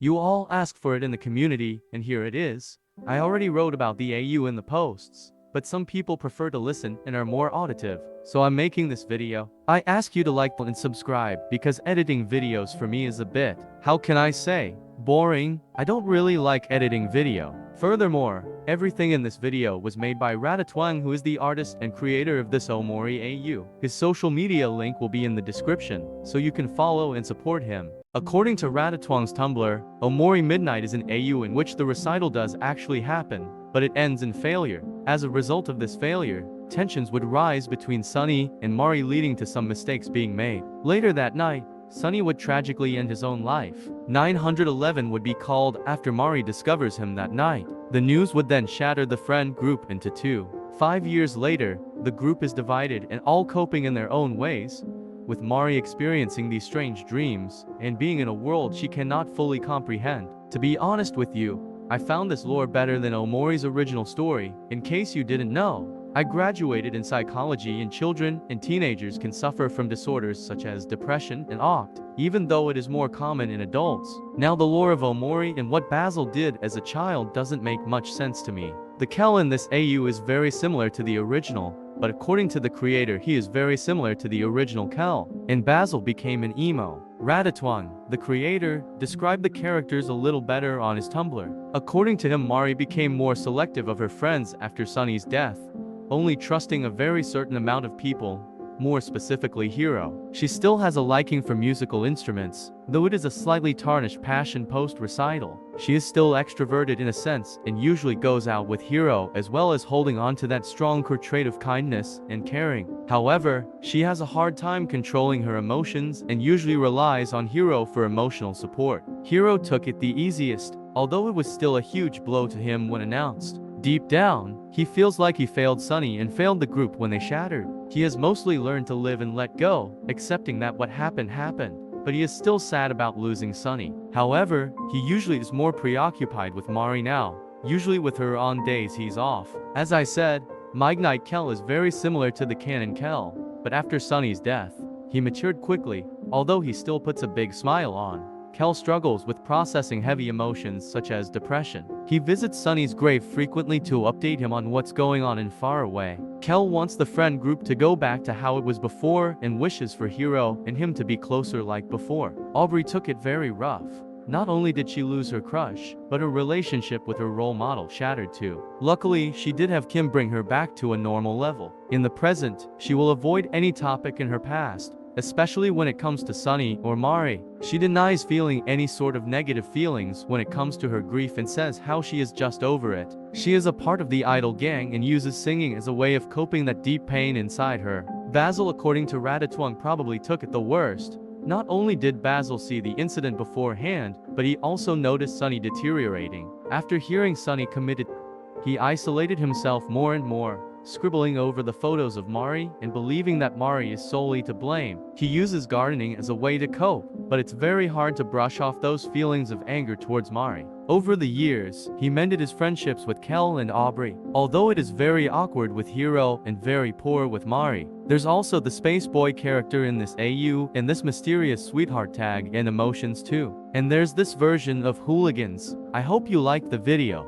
You all asked for it in the community, and here it is. I already wrote about the AU in the posts, but some people prefer to listen and are more auditive, so I'm making this video. I ask you to like and subscribe because editing videos for me is a bit, how can I say, boring. I don't really like editing video. Furthermore, everything in this video was made by Ratatwang, who is the artist and creator of this Omori AU. His social media link will be in the description, so you can follow and support him. According to Ratatwang's Tumblr, Omori Midnight is an AU in which the recital does actually happen, but it ends in failure. As a result of this failure, tensions would rise between Sunny and Mari, leading to some mistakes being made. Later that night, Sunny would tragically end his own life. 911 would be called after Mari discovers him that night. The news would then shatter the friend group into two. 5 years later, the group is divided and all coping in their own ways, with Mari experiencing these strange dreams and being in a world she cannot fully comprehend. To be honest with you, I found this lore better than Omori's original story. In case you didn't know, I graduated in psychology, and children and teenagers can suffer from disorders such as depression and OCD, even though it is more common in adults. Now the lore of Omori and what Basil did as a child doesn't make much sense to me. The Kel in this AU is very similar to the original, but according to the creator he is very similar to the original Kel, and Basil became an emo. Ratatwang, the creator, described the characters a little better on his Tumblr. According to him, Mari became more selective of her friends after Sunny's death, only trusting a very certain amount of people, more specifically Hiro. She still has a liking for musical instruments, though it is a slightly tarnished passion post-recital. She is still extroverted in a sense and usually goes out with Hiro, as well as holding on to that strong core trait of kindness and caring. However, she has a hard time controlling her emotions and usually relies on Hiro for emotional support. Hiro took it the easiest, although it was still a huge blow to him when announced. Deep down, he feels like he failed Sunny and failed the group when they shattered. He has mostly learned to live and let go, accepting that what happened happened, but he is still sad about losing Sunny. However, he usually is more preoccupied with Mari now, usually with her on days he's off. As I said, Midnight Kel is very similar to the canon Kel, but after Sunny's death, he matured quickly, although he still puts a big smile on. Kel struggles with processing heavy emotions such as depression. He visits Sunny's grave frequently to update him on what's going on in far away. Kel wants the friend group to go back to how it was before and wishes for Hiro and him to be closer like before. Aubrey took it very rough. Not only did she lose her crush, but her relationship with her role model shattered too. Luckily, she did have Kim bring her back to a normal level. In the present, she will avoid any topic in her past, especially when it comes to Sunny or Mari. She denies feeling any sort of negative feelings when it comes to her grief and says how she is just over it. She is a part of the idol gang and uses singing as a way of coping that deep pain inside her. Basil, according to Ratatwang, probably took it the worst. Not only did Basil see the incident beforehand, but he also noticed Sunny deteriorating. After hearing Sunny committed, he isolated himself more and more, scribbling over the photos of Mari and believing that Mari is solely to blame. He uses gardening as a way to cope, but it's very hard to brush off those feelings of anger towards Mari. Over the years, he mended his friendships with Kel and Aubrey, although it is very awkward with Hiro and very poor with Mari. There's also the Space Boy character in this AU and this mysterious sweetheart tag and emotions too. And there's this version of Hooligans. I hope you liked the video.